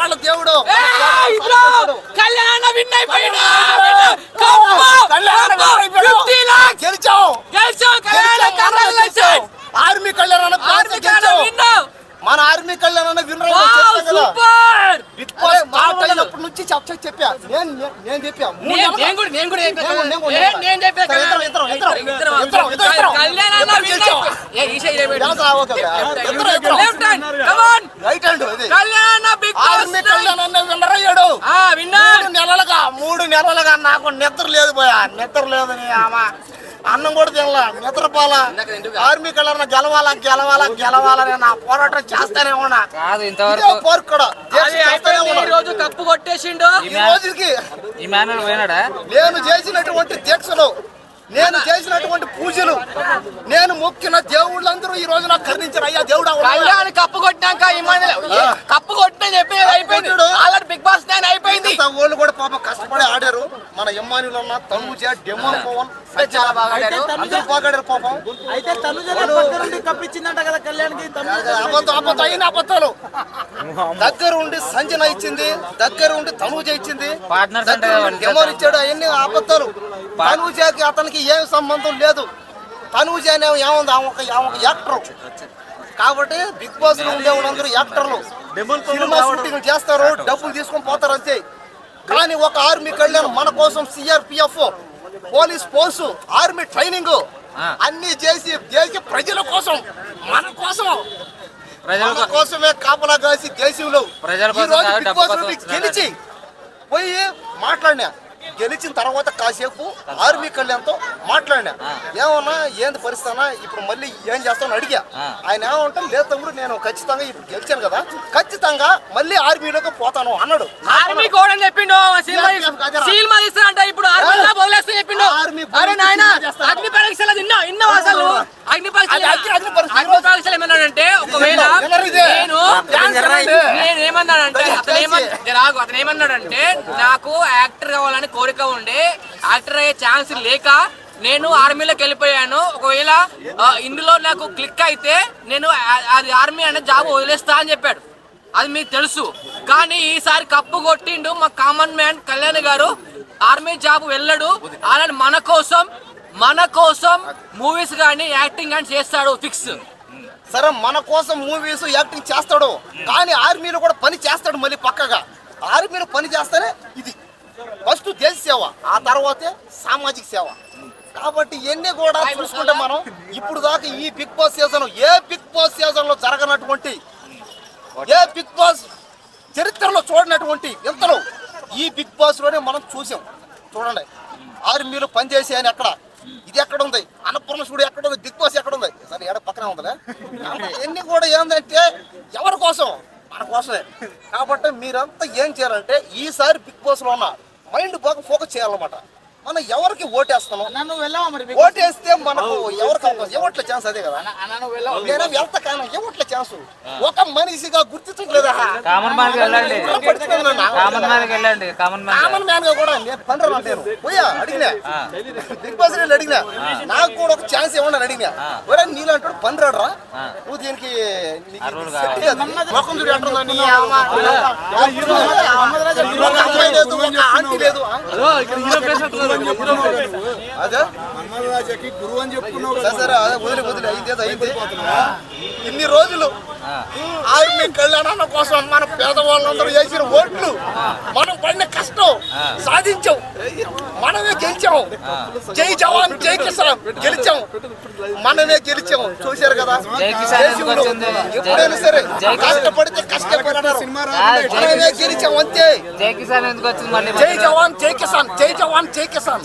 వాళ్ళ దేవుడు. ఆర్మీ కళ్యాణ్ మన ఆర్మీ కళ్యాణ్ విన్నప్పటి నుంచి చెప్పా నేను చెప్పా ఆర్మీ కళ్యాణ్ విన్నరయ్యాడు. 3 నెలలుగా నాకు నిద్ర లేదు పోయా, నిద్ర లేదు. అన్నం కూడా తినలా, నిద్రపోలా. ఆర్మీ కళ్యాణ్ గెలవాలని నా పోరాటం చేస్తానే ఉన్నా. కప్పు కొట్టేసిండు. ఈ రోజుకి నేను చేసినటువంటి దీక్షలు, నేను చేసినటువంటి పూజలు, నేను మొక్కిన దేవుళ్ళందరూ ఈ రోజు నాకు కరుణించారు. అయ్యా దేవుడు కప్పు కొట్టినాక కప్పు కొట్టిన చెప్పి అయిపోయింది. ఆల్రెడీ బిగ్ బాస్ 9 అయిపోయింది. వాళ్ళు కూడా పాపం కష్టపడి ఆడారు. మన ఎమ్మానిలో ఉన్న తనుజ, డెమోన్ పవన్ చాలా బాగా ఆడారు. అందరూ బాగా ఆడారు పాపం. అయితే తనుజ కప్పించిందంట కదా కళ్యాణ్కి. అబద్ధాలు. దగ్గర ఉండి సంజన ఇచ్చింది, దగ్గర ఉండి తనుజ ఇచ్చింది, డెమోన్ ఇచ్చాడు. అవన్నీ అబద్ధాలు. తనుజకి అతనికి ఏం సంబంధం లేదు. తనుజ అనే ఏముంది, ఒక యాక్టర్. కాబట్టి బిగ్ బాస్ లో ఉండే వాళ్ళందరూ యాక్టర్లు. సినిమా షూటింగ్ చేస్తారు, డబ్బులు తీసుకొని పోతారు అంతే. కానీ ఒక ఆర్మీ కళ్యాణ్ మన కోసం CRPF, police force, army training అన్ని చేసి ప్రజల కోసం, మన కోసమే కాపలా కాసి దేశంలో బిగ్ బాస్ గెలిచి పోయి మాట్లాడినా. గెలిచిన తర్వాత కాసేపు ఆర్మీ కళ్యాణ్తో మాట్లాడినా. ఏమన్నా ఏంది పరిస్థితి, ఇప్పుడు మళ్ళీ ఏం చేస్తామని అడిగా. ఆయన ఏమంటే లేదు తమ్ముడు, నేను ఖచ్చితంగా ఇప్పుడు గెలిచాను కదా, ఖచ్చితంగా మళ్ళీ ఆర్మీలోకి పోతాను అన్నాడు. ఆర్మీ కూడా చెప్పిండు. ఇప్పుడు అగ్ని పరీక్షలు అగ్ని పరీక్షలు ఏమన్నాడంటే, ఒకవేళ నేను ఏమన్నాడంటే, అతను ఏమన్నాడంటే, నాకు యాక్టర్ కావాలని కోరిక ఉండే, యాక్టర్ అయ్యే ఛాన్స్ లేక నేను ఆర్మీలోకి వెళ్ళిపోయాను. ఒకవేళ ఇందులో నాకు క్లిక్ అయితే నేను అది ఆర్మీ అనే జాబ్ వదిలేస్తా అని చెప్పాడు. అది మీకు తెలుసు. కానీ ఈసారి కప్పు కొట్టిండు మా కామన్ మ్యాన్ కళ్యాణ్ గారు. ఆర్మీ జాబ్ వెళ్ళడు. అలానే మన కోసం మూవీస్ కానీ యాక్టింగ్ కానీ చేస్తాడు ఫిక్స్. సరే, మన కోసం మూవీస్ యాక్టింగ్ చేస్తాడు, కానీ ఆర్మీలో కూడా పని చేస్తాడు. మళ్ళీ పక్కగా ఆర్మీలో పని చేస్తేనే ఇది ఫస్ట్ దేశ సేవ, ఆ తర్వాతే సామాజిక సేవ. కాబట్టి ఇవన్నీ కూడా చూసుకుంటే మనం ఇప్పుడు దాకా ఈ బిగ్ బాస్ సీజన్, ఏ బిగ్ బాస్ సీజన్ లో జరగనటువంటి, ఏ బిగ్ బాస్ చరిత్రలో చూడనటువంటి ఎంతలో ఈ బిగ్ బాస్ లోనే మనం చూసాం. చూడండి, ఆర్మీలో పనిచేసే ఆయన ఎక్కడ, ఇది ఎక్కడ ఉంది, అన్నపూర్ణ స్టూడియో ఎక్కడ ఉంది, బిగ్ బాస్ ఎక్కడ ఉంది, సరే ఏడ పక్కనే ఉందిలే. ఇవన్నీ కూడా ఏంటంటే ఎవరి కోసం, మన కోసమే. కాబట్టి మీరంతా ఏం చేయాలంటే ఈసారి బిగ్ బాస్ లో ఉన్న మైండ్ బాగా ఫోకస్ చేయాలన్నమాట. మనం ఎవరికి ఓటేస్తున్నాం, ఓటేస్తే మనకు ఎవరికి ఎవట్ల ఛాన్స్ అదే కదా. నేను వెళ్తా కానీ ఎవట్ల ఛాన్స్ ఒక మనిషిగా గుర్తించట్లేదా. కామన్ మ్యాన్ గా కూడా నేను పండ్రు అంటాను పోయా అడిగినా, బిగ్ బాస్ అడిగినా, నాకు కూడా ఒక ఛాన్స్ ఇవ్వండి అని అడిగినా. ఒరే నీళ్ళంటాడు పండ్రాడరా, నువ్వు దీనికి మొఖం చూడి అంటుందా, ఆంటీ లేదు. అదే గురువు అని చెప్పుకున్నావు సరే, అదే వదిలే అయింది. ఇన్ని రోజులు ఆర్మీ కళ్యాణ కోసం మన పేదవాళ్ళందరూ వేసిన ఓట్లు, మనం పడిన కష్టం సాధించాం, మనమే గెలిచాం. జై జవాన్ జై కిసాన్ గెలిచాం, మనమే గెలిచాం. చూశారు కదా, ఎప్పుడైనా సరే కష్టపడితే కష్టపడ్డారు, మనమే గెలిచాం అంతే. జై జవాన్ జై కిసాన్, జై జవాన్ జై కిసాన్.